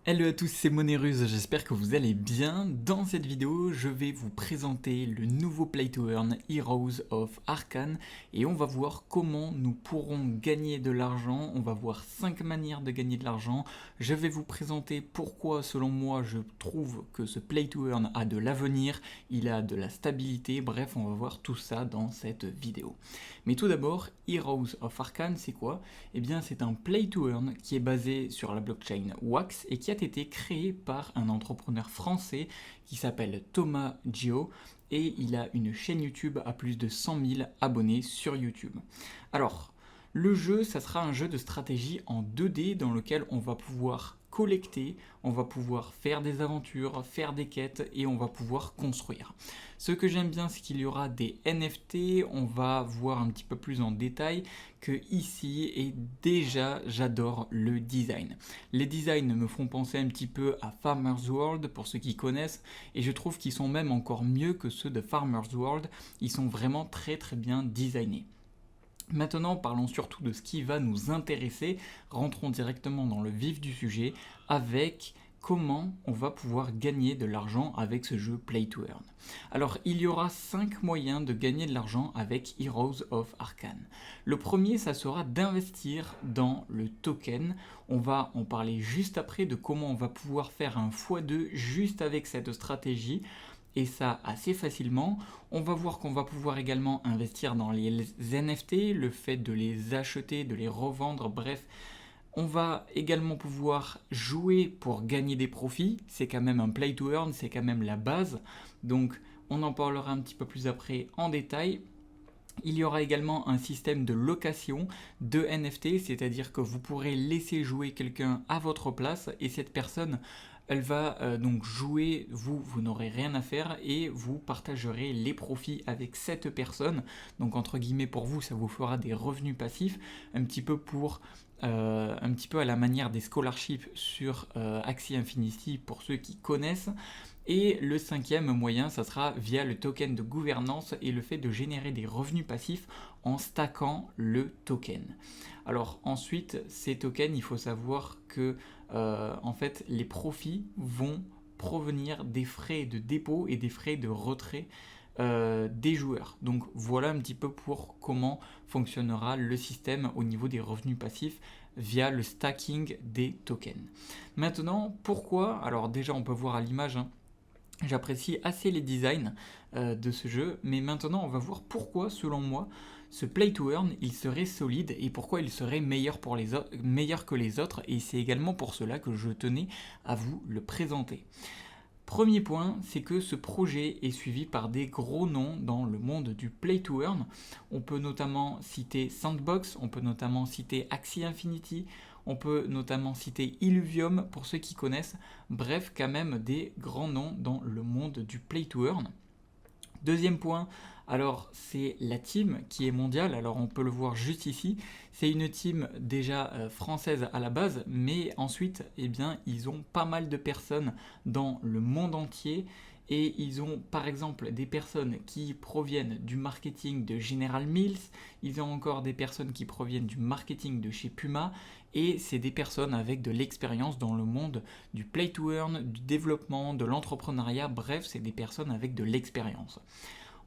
Hello à tous, c'est Monerus, j'espère que vous allez bien. Dans cette vidéo, je vais vous présenter le nouveau Play to Earn Heroes of Arcane et on va voir comment nous pourrons gagner de l'argent. On va voir 5 manières de gagner de l'argent. Je vais vous présenter pourquoi, selon moi, je trouve que ce Play to Earn a de l'avenir, il a de la stabilité. Bref, on va voir tout ça dans cette vidéo. Mais tout d'abord, Heroes of Arcane, c'est quoi? Eh bien, c'est un Play to Earn qui est basé sur la blockchain Wax et qui a été créé par un entrepreneur français qui s'appelle Thomas Gio et il a une chaîne YouTube à plus de 100 000 abonnés sur YouTube. Alors, le jeu, ça sera un jeu de stratégie en 2D dans lequel on va pouvoir collecter, on va pouvoir faire des aventures, faire des quêtes et on va pouvoir construire. Ce que j'aime bien, c'est qu'il y aura des NFT, on va voir un petit peu plus en détail que ici, et déjà j'adore le design. Les designs me font penser un petit peu à Farmer's World pour ceux qui connaissent et je trouve qu'ils sont même encore mieux que ceux de Farmer's World, ils sont vraiment très bien designés. Maintenant, parlons surtout de ce qui va nous intéresser. Rentrons directement dans le vif du sujet avec comment on va pouvoir gagner de l'argent avec ce jeu Play to Earn. Alors, il y aura 5 moyens de gagner de l'argent avec Heroes of Arcane. Le premier, ça sera d'investir dans le token. On va en parler juste après de comment on va pouvoir faire un x2 juste avec cette stratégie. Et ça assez facilement. On va voir qu'on va pouvoir également investir dans les NFT, le fait de les acheter, de les revendre, bref. On va également pouvoir jouer pour gagner des profits. C'est quand même un play to earn, c'est quand même la base. Donc on en parlera un petit peu plus après en détail. Il y aura également un système de location de NFT, c'est-à-dire que vous pourrez laisser jouer quelqu'un à votre place et cette personne, elle va donc jouer, vous n'aurez rien à faire et vous partagerez les profits avec cette personne. Donc entre guillemets pour vous, ça vous fera des revenus passifs, un petit peu à la manière des scholarships sur Axie Infinity pour ceux qui connaissent. Et le cinquième moyen, ça sera via le token de gouvernance et le fait de générer des revenus passifs en stackant le token. Alors ensuite, ces tokens, il faut savoir que en fait, les profits vont provenir des frais de dépôt et des frais de retrait des joueurs. Donc voilà un petit peu pour comment fonctionnera le système au niveau des revenus passifs via le stacking des tokens. Maintenant, pourquoi? Alors déjà, on peut voir à l'image, hein, j'apprécie assez les designs de ce jeu, mais maintenant on va voir pourquoi, selon moi, ce Play to Earn, il serait solide et pourquoi il serait meilleur que les autres, et c'est également pour cela que je tenais à vous le présenter. Premier point, c'est que ce projet est suivi par des gros noms dans le monde du Play to Earn. On peut notamment citer Sandbox, on peut notamment citer Axie Infinity, on peut notamment citer Illuvium pour ceux qui connaissent. Bref, quand même des grands noms dans le monde du Play to Earn. Deuxième point, alors c'est la team qui est mondiale, alors on peut le voir juste ici, c'est une team déjà française à la base, mais ensuite eh bien, ils ont pas mal de personnes dans le monde entier et ils ont par exemple des personnes qui proviennent du marketing de General Mills, ils ont encore des personnes qui proviennent du marketing de chez Puma et c'est des personnes avec de l'expérience dans le monde du play to earn, du développement, de l'entrepreneuriat, bref, c'est des personnes avec de l'expérience.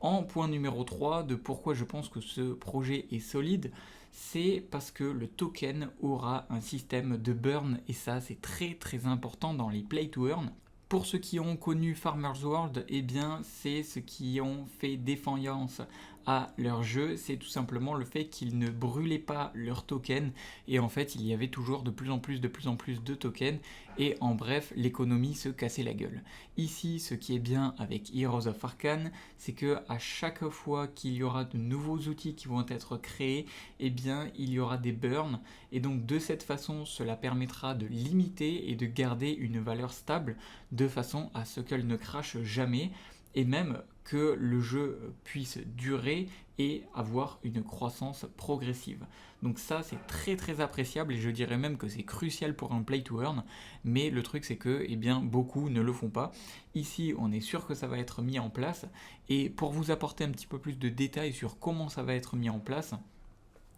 En point numéro 3 de pourquoi je pense que ce projet est solide, c'est parce que le token aura un système de burn et ça c'est très important dans les play to earn. Pour ceux qui ont connu Farmer's World, eh bien c'est ce qui ont fait défaillance à leur jeu, c'est tout simplement le fait qu'ils ne brûlaient pas leurs tokens et en fait il y avait toujours de plus en plus de tokens et en bref l'économie se cassait la gueule. Ici ce qui est bien avec Heroes of Arcane, c'est que à chaque fois qu'il y aura de nouveaux outils qui vont être créés, eh bien il y aura des burns et donc de cette façon cela permettra de limiter et de garder une valeur stable de façon à ce qu'elle ne crache jamais et même que le jeu puisse durer et avoir une croissance progressive. Donc ça c'est très appréciable et je dirais même que c'est crucial pour un play to earn, mais le truc c'est que eh bien, beaucoup ne le font pas. Ici on est sûr que ça va être mis en place et pour vous apporter un petit peu plus de détails sur comment ça va être mis en place,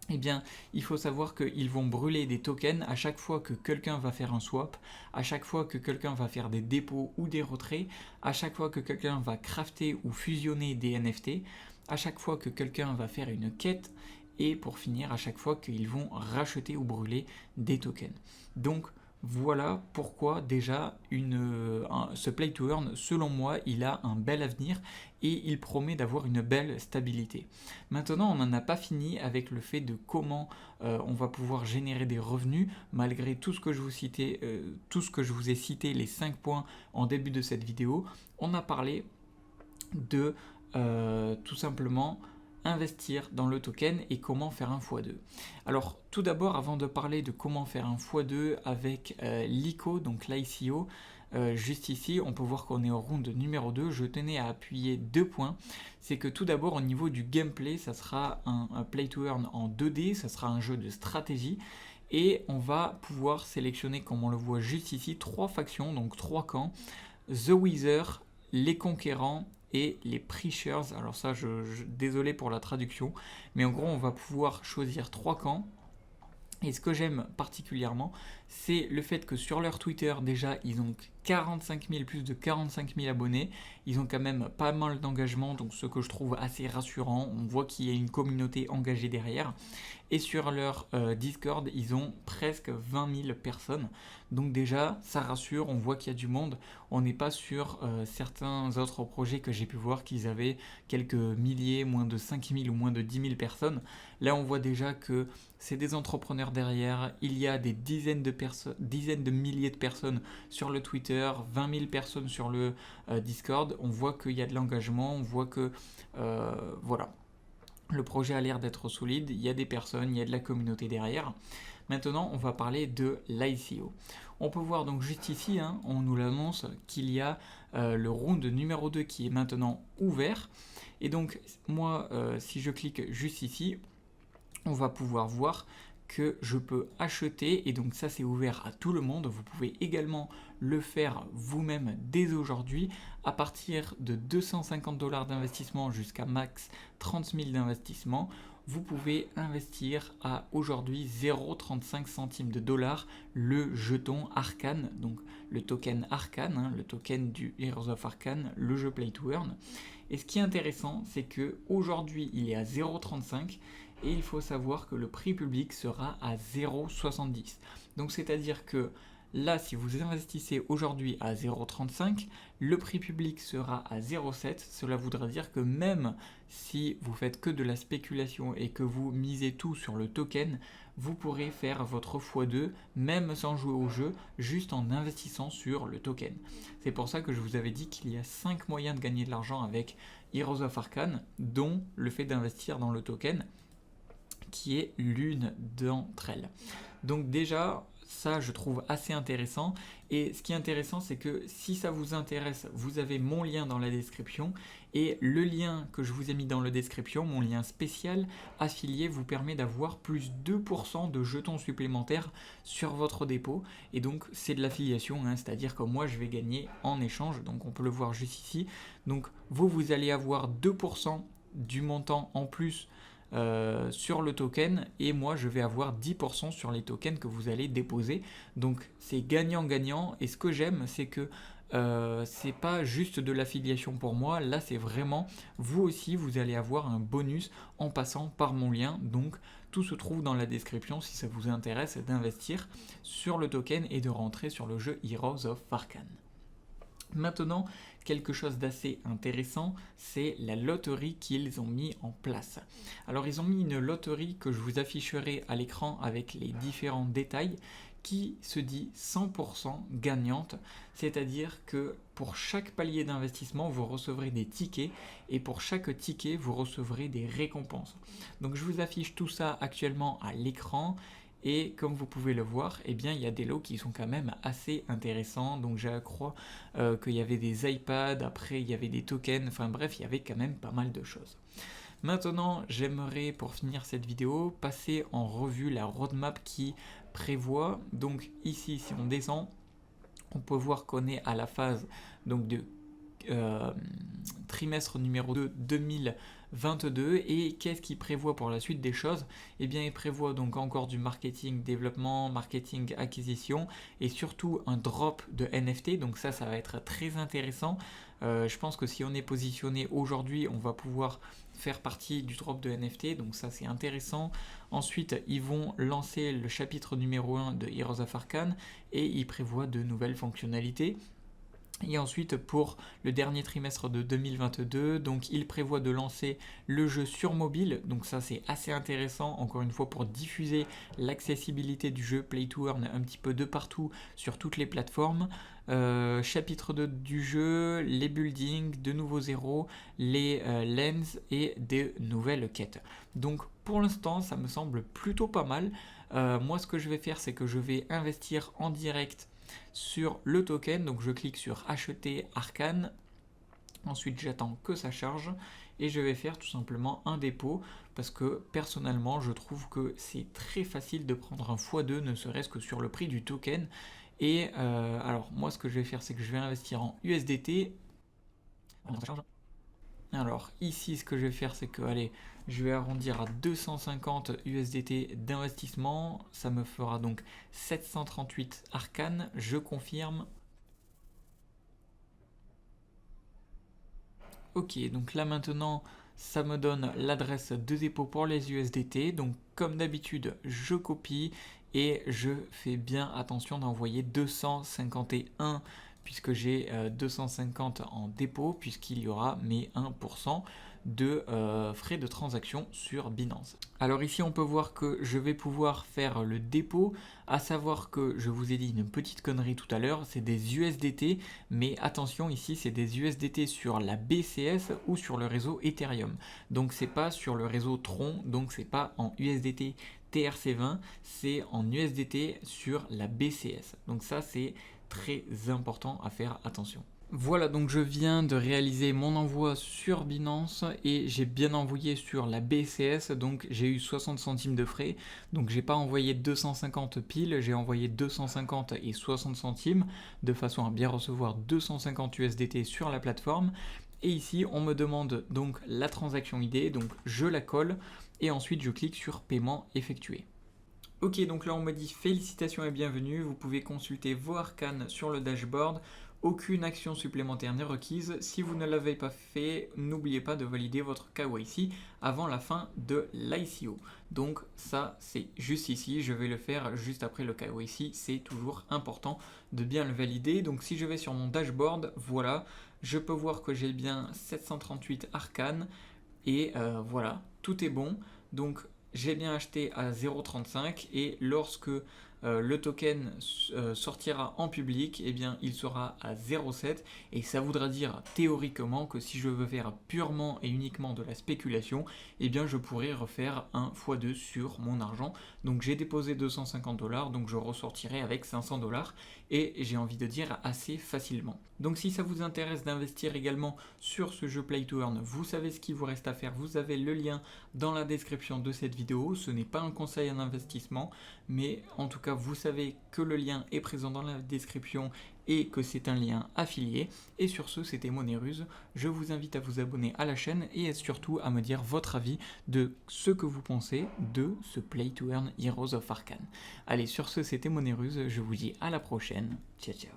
eh bien, il faut savoir qu'ils vont brûler des tokens à chaque fois que quelqu'un va faire un swap, à chaque fois que quelqu'un va faire des dépôts ou des retraits, à chaque fois que quelqu'un va crafter ou fusionner des NFT, à chaque fois que quelqu'un va faire une quête, et pour finir, à chaque fois qu'ils vont racheter ou brûler des tokens. Donc, voilà pourquoi déjà ce Play to Earn, selon moi, il a un bel avenir et il promet d'avoir une belle stabilité. Maintenant, on n'en a pas fini avec le fait de comment on va pouvoir générer des revenus malgré tout ce que je vous ai cité, les 5 points en début de cette vidéo. On a parlé de tout simplement investir dans le token et comment faire un x2. Alors tout d'abord, avant de parler de comment faire un x2 avec l'ICO, donc l'ICO, juste ici, on peut voir qu'on est au round numéro 2. Je tenais à appuyer 2 points. C'est que tout d'abord, au niveau du gameplay, ça sera un play to earn en 2D, ça sera un jeu de stratégie. Et on va pouvoir sélectionner, comme on le voit juste ici, 3 factions, donc 3 camps. The Wither, les Conquérants et les Preachers. Alors ça, désolé pour la traduction, mais en gros, on va pouvoir choisir 3 camps. Et ce que j'aime particulièrement, c'est le fait que sur leur Twitter, déjà, ils ont 45 000, plus de 45 000 abonnés. Ils ont quand même pas mal d'engagement, donc ce que je trouve assez rassurant. On voit qu'il y a une communauté engagée derrière. Et sur leur Discord, ils ont presque 20 000 personnes. Donc déjà, ça rassure, on voit qu'il y a du monde. On n'est pas sur certains autres projets que j'ai pu voir qu'ils avaient quelques milliers, moins de 5 000 ou moins de 10 000 personnes. Là, on voit déjà que c'est des entrepreneurs derrière. Il y a des dizaines de milliers de personnes sur le Twitter, 20 000 personnes sur le Discord. On voit qu'il y a de l'engagement, on voit que voilà. Le projet a l'air d'être solide, il y a des personnes, il y a de la communauté derrière. Maintenant, on va parler de l'ICO. On peut voir donc juste ici, on nous l'annonce qu'il y a le round numéro 2 qui est maintenant ouvert. Et donc, moi, si je clique juste ici, on va pouvoir voir que je peux acheter, et donc ça c'est ouvert à tout le monde. Vous pouvez également le faire vous-même dès aujourd'hui à partir de 250 $ d'investissement jusqu'à max 30 000 d'investissement. Vous pouvez investir à aujourd'hui 0,35 centimes de dollar le jeton Arcane, donc le token Arcane, le token du Heroes of Arcane, le jeu Play to Earn. Et ce qui est intéressant, c'est que aujourd'hui il est à 0,35 et il faut savoir que le prix public sera à 0,70. Donc c'est-à-dire que là, si vous investissez aujourd'hui à 0,35, le prix public sera à 0,7. Cela voudra dire que même si vous faites que de la spéculation et que vous misez tout sur le token, vous pourrez faire votre x2 même sans jouer au jeu, juste en investissant sur le token. C'est pour ça que je vous avais dit qu'il y a 5 moyens de gagner de l'argent avec Heroes of Arcane, dont le fait d'investir dans le token, qui est l'une d'entre elles. Donc déjà, ça je trouve assez intéressant, et ce qui est intéressant c'est que si ça vous intéresse, vous avez mon lien dans la description, et le lien que je vous ai mis dans la description, mon lien spécial affilié, vous permet d'avoir plus 2% de jetons supplémentaires sur votre dépôt, et donc c'est de l'affiliation, c'est-à-dire que moi je vais gagner en échange, donc on peut le voir juste ici. Donc vous allez avoir 2% du montant en plus sur le token, et moi je vais avoir 10% sur les tokens que vous allez déposer. Donc c'est gagnant-gagnant, et ce que j'aime c'est que c'est pas juste de l'affiliation pour moi, là c'est vraiment vous aussi, vous allez avoir un bonus en passant par mon lien. Donc tout se trouve dans la description si ça vous intéresse d'investir sur le token et de rentrer sur le jeu Heroes of Arcane. Maintenant, quelque chose d'assez intéressant, c'est la loterie qu'ils ont mis en place. Alors ils ont mis une loterie que je vous afficherai à l'écran avec les différents détails, qui se dit 100% gagnante, c'est-à-dire que pour chaque palier d'investissement, vous recevrez des tickets, et pour chaque ticket, vous recevrez des récompenses. Donc je vous affiche tout ça actuellement à l'écran. Et comme vous pouvez le voir, eh bien, il y a des lots qui sont quand même assez intéressants. Donc je crois qu'il y avait des iPads, après il y avait des tokens, enfin bref, il y avait quand même pas mal de choses. Maintenant, j'aimerais pour finir cette vidéo passer en revue la roadmap qui prévoit. Donc ici, si on descend, on peut voir qu'on est à la phase donc, de trimestre numéro 2 2021. 2022. Et qu'est-ce qu'il prévoit pour la suite des choses? Eh bien, il prévoit donc encore du marketing développement, marketing acquisition et surtout un drop de NFT. Donc ça va être très intéressant. Je pense que si on est positionné aujourd'hui, on va pouvoir faire partie du drop de NFT, donc ça c'est intéressant. Ensuite, ils vont lancer le chapitre numéro 1 de Heroes of Arcane et ils prévoient de nouvelles fonctionnalités. Et ensuite, pour le dernier trimestre de 2022, donc il prévoit de lancer le jeu sur mobile. Donc ça, c'est assez intéressant, encore une fois, pour diffuser l'accessibilité du jeu Play to Earn un petit peu de partout sur toutes les plateformes. Chapitre 2 du jeu, les buildings, de nouveaux héros, les lens et des nouvelles quêtes. Donc pour l'instant, ça me semble plutôt pas mal. Moi, ce que je vais faire, c'est que je vais investir en direct sur le token, donc je clique sur acheter Arcane, ensuite j'attends que ça charge et je vais faire tout simplement un dépôt parce que personnellement je trouve que c'est très facile de prendre un x2 ne serait-ce que sur le prix du token. Et alors moi ce que je vais faire, c'est que je vais investir en USDT. Alors ici ce que je vais faire, c'est que allez, je vais arrondir à 250 USDT d'investissement, ça me fera donc 738 Arcane, je confirme. Ok, donc là maintenant ça me donne l'adresse de dépôt pour les USDT, donc comme d'habitude je copie et je fais bien attention d'envoyer 251 puisque j'ai 250 en dépôt, puisqu'il y aura mes 1% de frais de transaction sur Binance. Alors ici on peut voir que je vais pouvoir faire le dépôt, à savoir que je vous ai dit une petite connerie tout à l'heure, c'est des USDT, mais attention ici c'est des USDT sur la BCS ou sur le réseau Ethereum. Donc c'est pas sur le réseau Tron, donc c'est pas en USDT TRC20, c'est en USDT sur la BCS. Donc ça c'est très important à faire attention. Voilà, donc je viens de réaliser mon envoi sur Binance et j'ai bien envoyé sur la BCS, donc j'ai eu 60 centimes de frais, donc j'ai pas envoyé 250 piles, j'ai envoyé 250 et 60 centimes de façon à bien recevoir 250 USDT sur la plateforme. Et ici on me demande donc la transaction ID, donc je la colle et ensuite je clique sur paiement effectué. Ok, donc là on me dit félicitations et bienvenue, vous pouvez consulter vos arcanes sur le dashboard, aucune action supplémentaire n'est requise, si vous ne l'avez pas fait, n'oubliez pas de valider votre KYC avant la fin de l'ICO. Donc ça c'est juste ici, je vais le faire juste après le KYC, c'est toujours important de bien le valider. Donc si je vais sur mon dashboard, voilà, je peux voir que j'ai bien 738 arcanes et voilà, tout est bon. Donc j'ai bien acheté à 0,35 et lorsque le token sortira en public, eh bien, il sera à 0,7 et ça voudra dire théoriquement que si je veux faire purement et uniquement de la spéculation, eh bien, je pourrais refaire un x2 sur mon argent. Donc j'ai déposé 250 $, donc je ressortirai avec 500 $ et j'ai envie de dire assez facilement. Donc si ça vous intéresse d'investir également sur ce jeu Play to Earn, vous savez ce qu'il vous reste à faire, vous avez le lien dans la description de cette vidéo. Ce n'est pas un conseil en investissement, mais en tout cas vous savez que le lien est présent dans la description et que c'est un lien affilié. Et sur ce, c'était Monéruse. Je vous invite à vous abonner à la chaîne et surtout à me dire votre avis de ce que vous pensez de ce Play to Earn Heroes of Arcane. Allez, sur ce, c'était Monéruse. Je vous dis à la prochaine. Ciao, ciao.